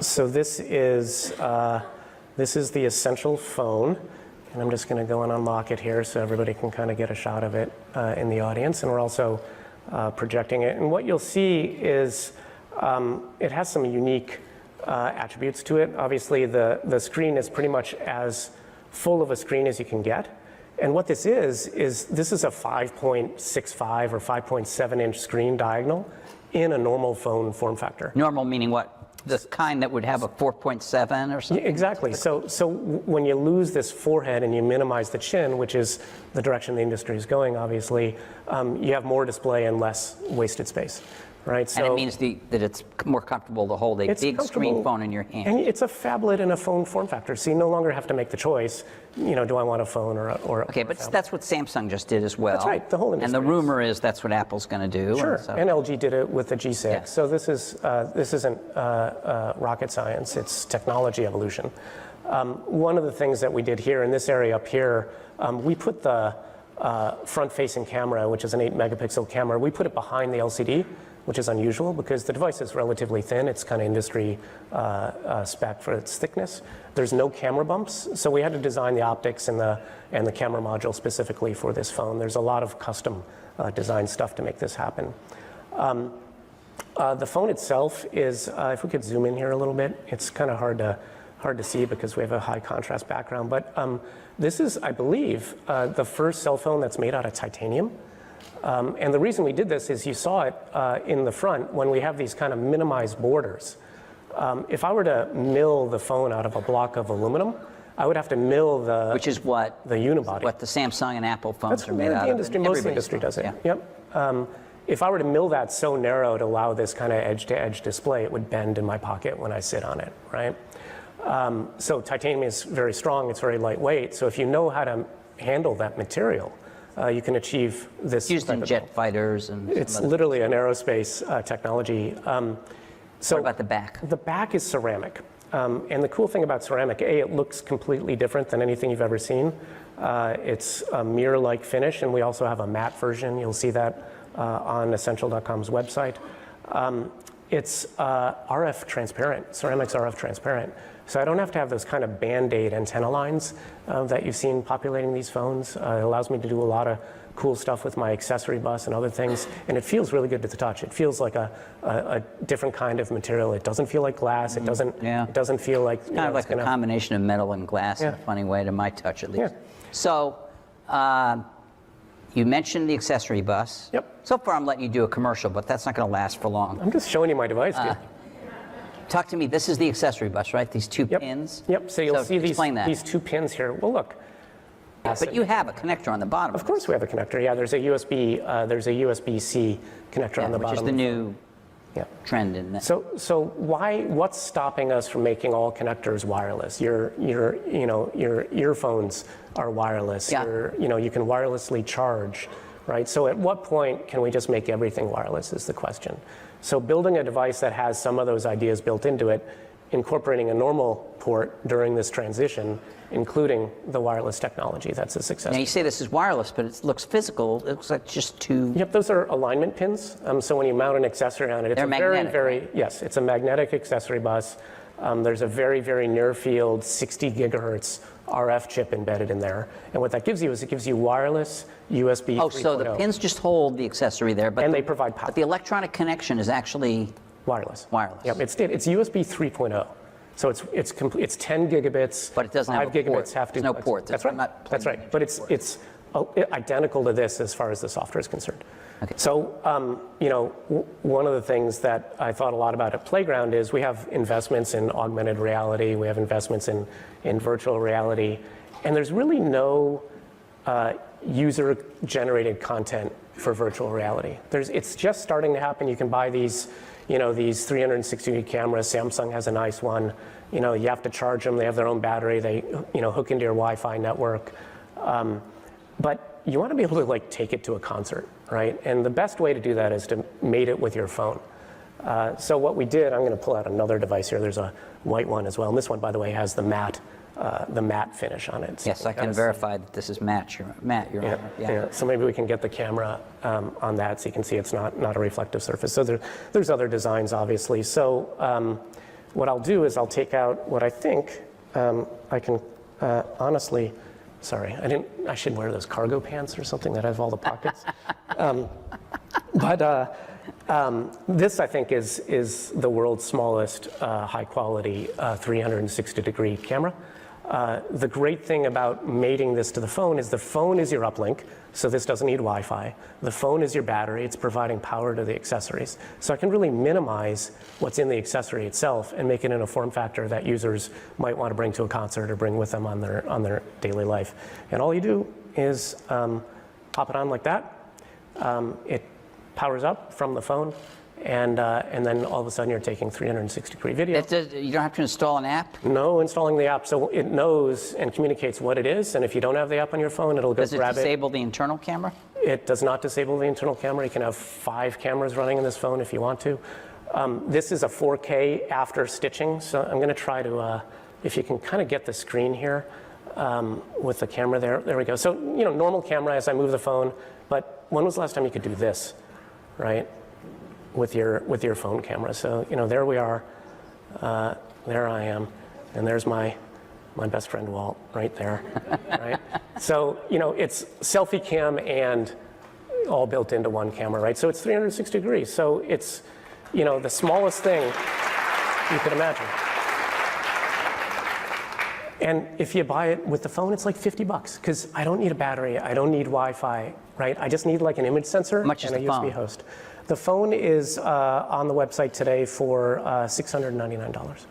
So this is the Essential phone, and I'm just going to go and unlock it here so everybody can kind of get a shot of it in the audience. And we're also projecting it. And what you'll see is it has some unique attributes to it. Obviously, the screen is pretty much as full of a screen as you can get. And what this is this is a 5.65 or 5.7 inch screen diagonal in a normal phone form factor. Normal meaning what? The kind that would have a 4.7 or something? Exactly. So when you lose this forehead and you minimize the chin, which is the direction the industry is going, obviously, you have more display and less wasted space. Right, and it means that it's more comfortable to hold a big screen phone in your hand. And it's a phablet in a phone form factor, so you no longer have to make the choice, you know, do I want a phone or okay, but that's what Samsung just did as well. That's right, the whole industry. And the rumor is that's what Apple's going to do. Sure, and LG did it with the G6. Yeah. So this isn't rocket science, it's technology evolution. One of the things that we did here in this area up here, we put the front-facing camera, which is an 8-megapixel camera, we put it behind the LCD, which is unusual because the device is relatively thin. It's kind of industry spec for its thickness. There's no camera bumps, so we had to design the optics and the camera module specifically for this phone. There's a lot of custom design stuff to make this happen. The phone itself is, if we could zoom in here a little bit, it's kind of hard to see because we have a high contrast background. But this is, I believe, the first cell phone that's made out of titanium. And the reason we did this is you saw it in the front when we have these kind of minimized borders. If I were to mill the phone out of a block of aluminum, I would have to mill the which is what the unibody. What the Samsung and Apple phones are made out of. Most of the industry does it. Yeah. Yep. If I were to mill that so narrow to allow this kind of edge-to-edge display, it would bend in my pocket when I sit on it, right? So titanium is very strong. It's very lightweight. So if you know how to handle that material, you can achieve this. It's used in jet fighters and. It's literally an aerospace technology. So what about the back? The back is ceramic, and the cool thing about ceramic, it looks completely different than anything you've ever seen. It's a mirror-like finish, and we also have a matte version. You'll see that on Essential.com's website. It's RF transparent. Ceramic's RF transparent. So I don't have to have those kind of Band-Aid antenna lines that you've seen populating these phones. It allows me to do a lot of cool stuff with my accessory bus and other things, and it feels really good to the touch. It feels like a different kind of material. It doesn't feel like glass. It doesn't. Yeah. It doesn't feel like. It's kind of like a combination of metal and glass in a funny way, to my touch at least. Yeah. So, you mentioned the accessory bus. Yep. So far, I'm letting you do a commercial, but that's not going to last for long. I'm just showing you my device, dude. Talk to me. This is the accessory bus, right? These two pins. Yep. So you'll see these two pins here. Well, look. But you have a connector on the bottom. Of course, we have a connector. Yeah, there's a USB-C connector on the bottom. Which is the new trend in that. So what's stopping us from making all connectors wireless? Your earphones are wireless. Yeah. You can wirelessly charge, right? So at what point can we just make everything wireless is the question. So building a device that has some of those ideas built into it, incorporating a normal port during this transition, including the wireless technology, that's a success. Now you say this is wireless, but it looks physical. It looks like just two. Yep, those are alignment pins. So when you mount an accessory on it, it's magnetic, it's a magnetic accessory bus. There's a very, very near field 60 gigahertz RF chip embedded in there. And what that gives you is it gives you wireless USB 3.0. Oh, so the pins just hold the accessory there, but they provide power. But the electronic connection is actually wireless. Wireless. Yep, it's USB 3.0. So it's 10 gigabits. But it doesn't 5 have a gigabits port. have to. There's no port. That's right. That's right. But it's identical to this as far as the software is concerned. Okay. So one of the things that I thought a lot about at Playground is we have investments in augmented reality. We have investments in virtual reality, and there's really no user-generated content for virtual reality. It's just starting to happen. You can buy these 360-degree cameras. Samsung has a nice one. You have to charge them. They have their own battery. They hook into your Wi-Fi network. But you want to be able to take it to a concert, right? And the best way to do that is to mate it with your phone. So what we did, I'm going to pull out another device here. There's a white one as well. And this one, by the way, has the matte finish on it. Yes, I can verify that this is matte. Yeah. So maybe we can get the camera on that so you can see it's not a reflective surface. So there's other designs, obviously. So what I'll do is I'll take out what I think I can honestly, sorry, I should wear those cargo pants or something that have all the pockets. This, I think, is the world's smallest high-quality 360-degree camera. The great thing about mating this to the phone is your uplink, so this doesn't need Wi-Fi. The phone is your battery. It's providing power to the accessories. So I can really minimize what's in the accessory itself and make it in a form factor that users might want to bring to a concert or bring with them on their daily life. And all you do is pop it on like that. It powers up from the phone, and then all of a sudden you're taking 360-degree video. You don't have to install an app? No installing the app, so it knows and communicates what it is, and if you don't have the app on your phone, it'll go grab it. Does it disable the internal camera? It does not disable the internal camera. You can have 5 cameras running in this phone if you want to. This is a 4K after stitching, so I'm going to try to, if you can kind of get the screen here with the camera there. There we go. So, normal camera as I move the phone, but when was the last time you could do this, right? With your phone camera. So, there we are. There I am. And there's my best friend Walt right there, right? So, it's selfie cam and all built into one camera, right? So it's 360 degrees. So it's, the smallest thing you could imagine. And if you buy it with the phone, it's like $50 because I don't need a battery. I don't need Wi-Fi, right? I just need like an image sensor and a USB host. The phone is on the website today for $699.